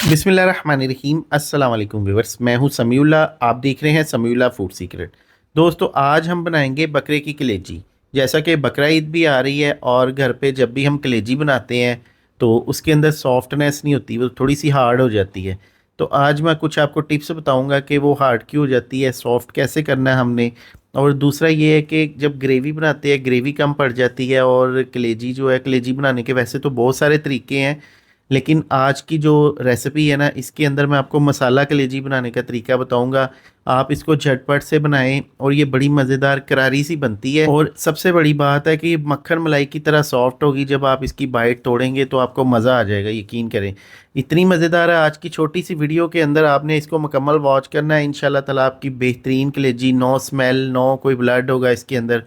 बिस्मिल्लाहिर्रहमानिर्रहीम अस्सलाम वालेकुम व्यूअर्स, मैं हूं समीउल्लाह। आप देख रहे हैं समीउल्लाह फूड सीक्रेट। दोस्तों, आज हम बनाएंगे बकरे की कलेजी। जैसा कि बकरा ईद भी आ रही है और घर पे जब भी हम कलेजी बनाते हैं तो उसके अंदर सॉफ्टनेस नहीं होती, वो थोड़ी सी हार्ड हो जाती है। तो आज मैं कुछ आपको टिप्स बताऊंगा कि वो हार्ड क्यों हो जाती है, सॉफ्ट कैसे करना है हमने। और दूसरा ये है कि जब ग्रेवी बनाते हैं ग्रेवी कम पड़ जाती है। और कलेजी जो है, कलेजी बनाने के वैसे तो बहुत सारे तरीके हैं, लेकिन आज की जो रेसिपी है ना, इसके अंदर मैं आपको मसाला कलेजी बनाने का तरीका बताऊंगा। आप इसको झटपट से बनाएं और ये बड़ी मज़ेदार करारी सी बनती है। और सबसे बड़ी बात है कि मक्खन मलाई की तरह सॉफ्ट होगी। जब आप इसकी बाइट तोड़ेंगे तो आपको मज़ा आ जाएगा, यकीन करें। इतनी मज़ेदार है आज की छोटी सी वीडियो के अंदर, आपने इसको मुकम्मल वॉच करना है। इंशाल्लाह ताला आपकी बेहतरीन कलेजी, नो स्मेल, नो कोई ब्लड होगा इसके अंदर।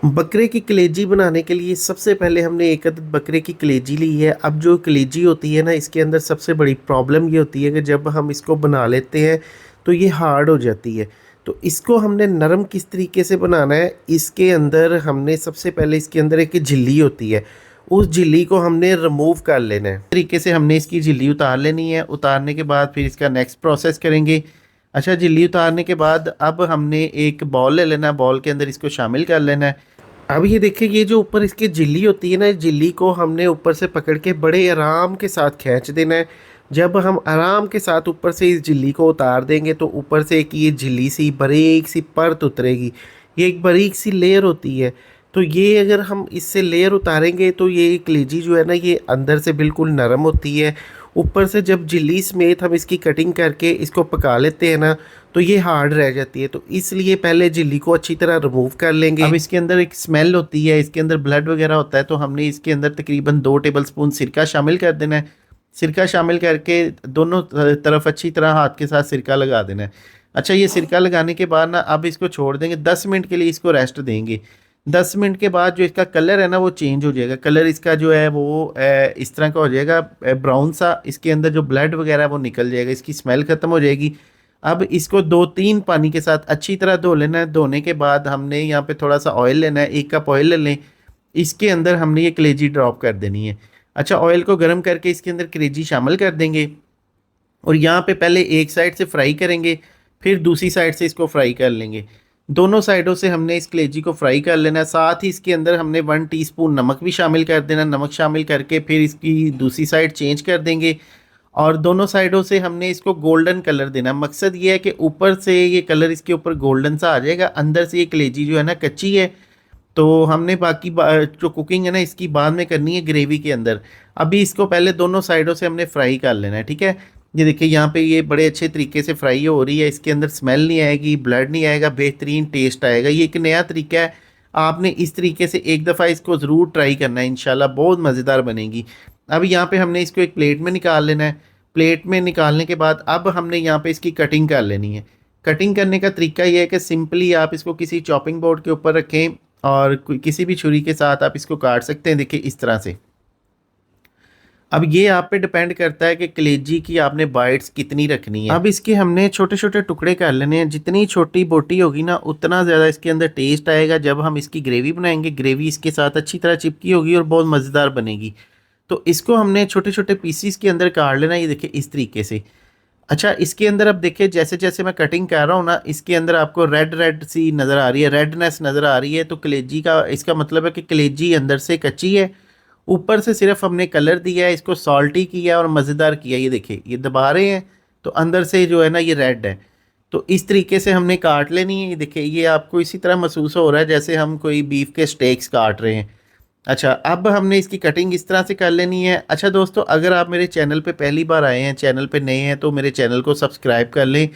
बकरे की कलेजी बनाने के लिए सबसे पहले हमने एक अदद बकरे की कलेजी ली है। अब जो कलेजी होती है ना, इसके अंदर सबसे बड़ी प्रॉब्लम ये होती है कि जब हम इसको बना लेते हैं तो ये हार्ड हो जाती है। तो इसको हमने नरम किस तरीके से बनाना है, इसके अंदर हमने सबसे पहले इसके अंदर एक झिल्ली होती है, उस झिल्ली को हमने रिमूव कर लेना है। तरीके से हमने इसकी झिल्ली उतार लेनी है। उतारने के बाद फिर इसका नेक्स्ट प्रोसेस करेंगे। अच्छा, झिल्ली उतारने के बाद अब हमने एक बॉल ले लेना है, बॉल के अंदर इसको शामिल कर लेना है। अब ये देखिए, ये जो ऊपर इसकी झिल्ली होती है ना, इस झिल्ली को हमने ऊपर से पकड़ के बड़े आराम के साथ खींच देना है। जब हम आराम के साथ ऊपर से इस झिल्ली को उतार देंगे तो ऊपर से एक ये झिल्ली सी बारीक सी परत उतरेगी। ये एक बारीक सी लेयर होती है। तो ये अगर हम इससे लेयर उतारेंगे तो ये कलेजी जो है ना, ये अंदर से बिल्कुल नरम होती है। ऊपर से जब झिल्ली समेत हम इसकी कटिंग करके इसको पका लेते हैं ना, तो ये हार्ड रह जाती है। तो इसलिए पहले झिल्ली को अच्छी तरह रिमूव कर लेंगे। अब इसके अंदर एक स्मेल होती है, इसके अंदर ब्लड वगैरह होता है, तो हमने इसके अंदर तकरीबन 2 टेबलस्पून सिरका शामिल कर देना है। सिरका शामिल करके दोनों तरफ अच्छी तरह हाथ के साथ सिरका लगा देना है। अच्छा, ये सिरका लगाने के बाद ना अब इसको छोड़ देंगे, 10 मिनट के लिए इसको रेस्ट देंगे। 10 मिनट के बाद जो इसका कलर है ना, वो चेंज हो जाएगा। कलर इसका जो है वो इस तरह का हो जाएगा, ब्राउन सा। इसके अंदर जो ब्लड वगैरह है वो निकल जाएगा, इसकी स्मेल ख़त्म हो जाएगी। अब इसको 2-3 पानी के साथ अच्छी तरह धो लेना है। धोने के बाद हमने यहाँ पे थोड़ा सा ऑयल लेना है, 1 कप ऑयल ले लें। इसके अंदर हमने ये कलेजी ड्रॉप कर देनी है। अच्छा, ऑयल को गर्म करके इसके अंदर कलेजी शामिल कर देंगे और यहाँ पे पहले एक साइड से फ्राई करेंगे, फिर दूसरी साइड से इसको फ्राई कर लेंगे। दोनों साइडों से हमने इस कलेजी को फ्राई कर लेना है। साथ ही इसके अंदर हमने 1 टीस्पून नमक भी शामिल कर देना। नमक शामिल करके फिर इसकी दूसरी साइड चेंज कर देंगे और दोनों साइडों से हमने इसको गोल्डन कलर देना। मकसद ये है कि ऊपर से ये कलर इसके ऊपर गोल्डन सा आ जाएगा, अंदर से ये कलेजी जो है ना कच्ची है। तो हमने बाकी जो कुकिंग है ना, इसकी बाद में करनी है ग्रेवी के अंदर। अभी इसको पहले दोनों साइडों से हमने फ्राई कर लेना है, ठीक है। ये देखिए, यहाँ पे ये बड़े अच्छे तरीके से फ्राई हो रही है। इसके अंदर स्मेल नहीं आएगी, ब्लड नहीं आएगा, बेहतरीन टेस्ट आएगा। ये एक नया तरीका है, आपने इस तरीके से एक दफ़ा इसको ज़रूर ट्राई करना है, इंशाल्लाह बहुत मज़ेदार बनेगी। अब यहाँ पे हमने इसको एक प्लेट में निकाल लेना है। प्लेट में निकालने के बाद अब हमने यहाँ पे इसकी कटिंग कर लेनी है। कटिंग करने का तरीका ये है कि सिंपली आप इसको किसी चॉपिंग बोर्ड के ऊपर रखें और किसी भी छुरी के साथ आप इसको काट सकते हैं, देखिए इस तरह से। अब ये आप पे डिपेंड करता है कि कलेजी की आपने बाइट्स कितनी रखनी है। अब इसके हमने छोटे छोटे टुकड़े कर लेने हैं। जितनी छोटी बोटी होगी ना, उतना ज़्यादा इसके अंदर टेस्ट आएगा। जब हम इसकी ग्रेवी बनाएंगे, ग्रेवी इसके साथ अच्छी तरह चिपकी होगी और बहुत मज़ेदार बनेगी। तो इसको हमने छोटे छोटे पीसीस के अंदर काट लेना, ये देखिए इस तरीके से। अच्छा, इसके अंदर अब देखिए, जैसे जैसे मैं कटिंग कर रहा हूँ ना, इसके अंदर आपको रेड रेड सी नज़र आ रही है, रेडनेस नज़र आ रही है। तो कलेजी का इसका मतलब है कि कलेजी अंदर से कच्ची है, ऊपर से सिर्फ हमने कलर दिया है, इसको सॉल्टी किया और मज़ेदार किया। ये देखिए, ये दबा रहे हैं तो अंदर से जो है ना ये रेड है। तो इस तरीके से हमने काट लेनी है। ये देखिए, ये आपको इसी तरह महसूस हो रहा है जैसे हम कोई बीफ के स्टेक्स काट रहे हैं। अच्छा, अब हमने इसकी कटिंग इस तरह से कर लेनी है। अच्छा दोस्तों, अगर आप मेरे चैनल पे पहली बार आए हैं, चैनल पे नए हैं, तो मेरे चैनल को सब्सक्राइब कर लें।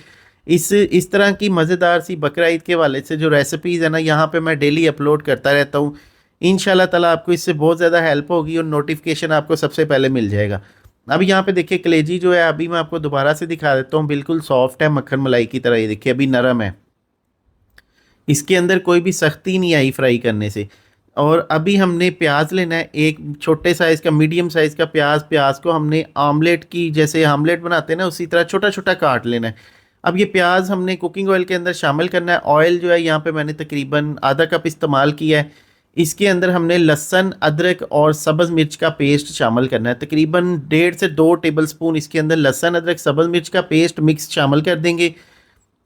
इस तरह की मज़ेदार सी बकरा ईद के वाले से जो रेसिपीज़ है ना, यहाँ पे मैं डेली अपलोड करता रहता हूँ। इंशाल्लाह ताला आपको इससे बहुत ज़्यादा हेल्प होगी और नोटिफिकेशन आपको सबसे पहले मिल जाएगा। अब यहाँ पे देखिए, कलेजी जो है, अभी मैं आपको दोबारा से दिखा देता हूँ, बिल्कुल सॉफ्ट है, मक्खन मलाई की तरह। ये देखिए, अभी नरम है, इसके अंदर कोई भी सख्ती नहीं आई फ्राई करने से। और अभी हमने प्याज लेना है, एक छोटे साइज़ का, मीडियम साइज़ का प्याज। प्याज को हमने आमलेट की, जैसे आमलेट बनाते हैं ना, उसी तरह छोटा छोटा काट लेना है। अब ये प्याज हमने कुकिंग ऑयल के अंदर शामिल करना है। ऑयल जो है यहाँ पे मैंने तकरीबन ½ कप इस्तेमाल किया है। इसके अंदर हमने लहसुन, अदरक और सब्ज़ मिर्च का पेस्ट शामिल करना है। तकरीबन 1.5 से 2 टेबलस्पून इसके अंदर लहसुन, अदरक, सब्ज़ मिर्च का पेस्ट मिक्स शामिल कर देंगे।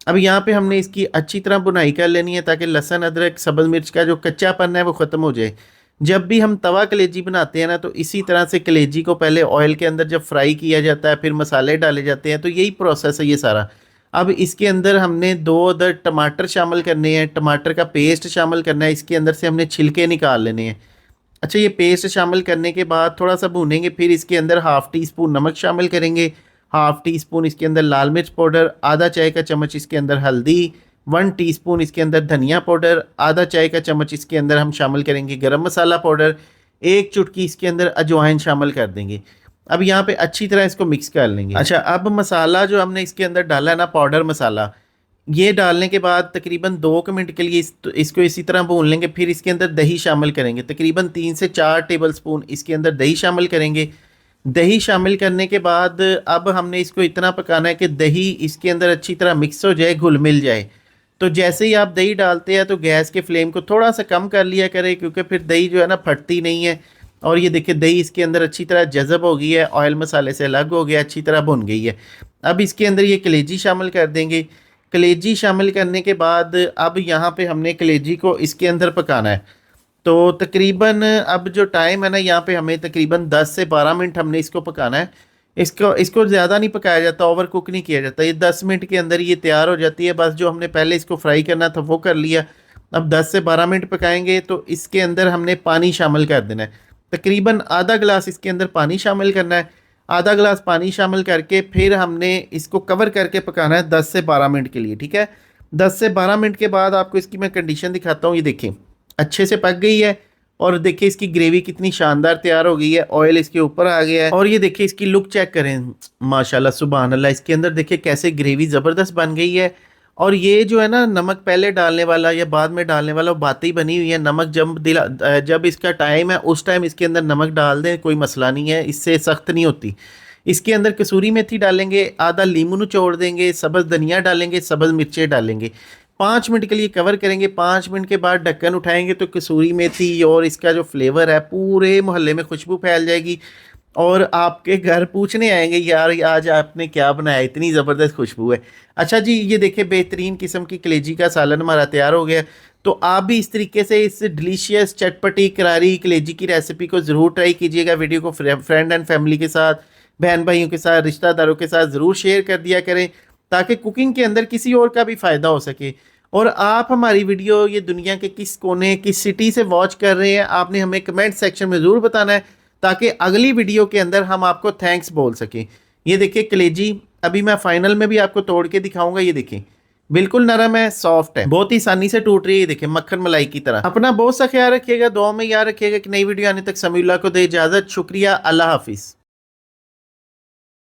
अब यहाँ पे हमने इसकी अच्छी तरह बुनाई कर लेनी है ताकि लहसुन, अदरक, सब्ज़ मिर्च का जो कच्चापन है वो ख़त्म हो जाए। जब भी हम तवा कलेजी बनाते हैं ना, तो इसी तरह से कलेजी को पहले ऑयल के अंदर जब फ्राई किया जाता है, फिर मसाले डाले जाते हैं, तो यही प्रोसेस है ये सारा। अब इसके अंदर हमने 2 अदर टमाटर शामिल करने हैं, टमाटर का पेस्ट शामिल करना है, इसके अंदर से हमने छिलके निकाल लेने हैं। अच्छा, ये पेस्ट शामिल करने के बाद थोड़ा सा भूनेंगे, फिर इसके अंदर हाफ़ टी स्पून नमक शामिल करेंगे, हाफ़ टी स्पून इसके अंदर लाल मिर्च पाउडर, आधा चाय का चम्मच इसके अंदर हल्दी, 1 टीस्पून इसके अंदर धनिया पाउडर, आधा चाय का चम्मच इसके अंदर हम शामिल करेंगे गरम मसाला पाउडर, 1 चुटकी इसके अंदर अजवाइन शामिल कर देंगे। अब यहाँ पे अच्छी तरह इसको मिक्स कर लेंगे। अच्छा, अब मसाला जो हमने इसके अंदर डाला है ना, पाउडर मसाला, ये डालने के बाद तकरीबन 2 मिनट के लिए इसको इसी तरह भून लेंगे। फिर इसके अंदर दही शामिल करेंगे, तकरीबन 3 से 4 टेबलस्पून इसके अंदर दही शामिल करेंगे। दही शामिल करने के बाद अब हमने इसको इतना पकाना है कि दही इसके अंदर अच्छी तरह मिक्स हो जाए, घुल मिल जाए। तो जैसे ही आप दही डालते हैं तो गैस के फ्लेम को थोड़ा सा कम कर लिया करें, क्योंकि फिर दही जो है ना फटती नहीं है। और ये देखिए दही इसके अंदर अच्छी तरह जज़ब हो गई है, ऑयल मसाले से अलग हो गया, अच्छी तरह भुन गई है। अब इसके अंदर ये कलेजी शामिल कर देंगे। कलेजी शामिल करने के बाद अब यहाँ पे हमने कलेजी को इसके अंदर पकाना है। तो तकरीबन अब जो टाइम है ना, यहाँ पे हमें तकरीबन 10 से 12 मिनट हमने इसको पकाना है। इसको इसको ज़्यादा नहीं पकाया जाता, ओवर कुक नहीं किया जाता। ये 10 मिनट के अंदर ये तैयार हो जाती है। बस जो हमने पहले इसको फ्राई करना था वो कर लिया। अब 10 से 12 मिनट पकाएंगे तो इसके अंदर हमने पानी शामिल कर देना है। तकरीबन आधा गिलास इसके अंदर पानी शामिल करना है। आधा गिलास पानी शामिल करके फिर हमने इसको कवर करके पकाना है 10 से 12 मिनट के लिए, ठीक है। 10 से 12 मिनट के बाद आपको इसकी मैं कंडीशन दिखाता हूँ। ये देखें अच्छे से पक गई है, और देखिए इसकी ग्रेवी कितनी शानदार तैयार हो गई है, ऑयल इसके ऊपर आ गया है। और ये देखिए इसकी लुक चेक करें, माशाल्लाह सुभान अल्लाह, इसके अंदर देखिए कैसे ग्रेवी ज़बरदस्त बन गई है। और ये जो है ना, नमक पहले डालने वाला या बाद में डालने वाला वो बातें ही बनी हुई है। नमक जब इसका टाइम है उस टाइम इसके अंदर नमक डाल दें, कोई मसला नहीं है, इससे सख्त नहीं होती। इसके अंदर कसूरी मेथी डालेंगे, आधा लीमू निचोड़ देंगे, सब्ज़ धनिया डालेंगे, सब्ज़ मिर्चें डालेंगे। 5 मिनट के लिए कवर करेंगे। 5 मिनट के बाद ढक्कन उठाएंगे तो कसूरी मेथी और इसका जो फ्लेवर है पूरे मोहल्ले में खुशबू फैल जाएगी, और आपके घर पूछने आएंगे यार आज आपने क्या बनाया, इतनी ज़बरदस्त खुशबू है। अच्छा जी, ये देखिए बेहतरीन किस्म की कलेजी का सालन हमारा तैयार हो गया। तो आप भी इस तरीके से इस डिलीशियस चटपटी करारी कलेजी की रेसिपी को ज़रूर ट्राई कीजिएगा। वीडियो को फ्रेंड एंड फैमिली के साथ, बहन भाइयों के साथ, रिश्तेदारों के साथ ज़रूर शेयर कर दिया करें, ताकि कुकिंग के अंदर किसी और का भी फ़ायदा हो सके। और आप हमारी वीडियो ये दुनिया के किस कोने, किस सिटी से वॉच कर रहे हैं, आपने हमें कमेंट सेक्शन में ज़रूर बताना है, ताकि अगली वीडियो के अंदर हम आपको थैंक्स बोल सकें। ये देखिए कलेजी अभी मैं फाइनल में भी आपको तोड़ के दिखाऊंगा। ये देखिए बिल्कुल नरम है, सॉफ्ट है, बहुत ही आसानी से टूट रही है। ये देखिए मक्खन मलाई की तरह। अपना बहुत सा ख्याल रखिएगा, दुआ में याद रखिएगा कि नई वीडियो आने तक समीउल्लाह को दे इजाज़त। शुक्रिया, अल्लाह हाफिज़।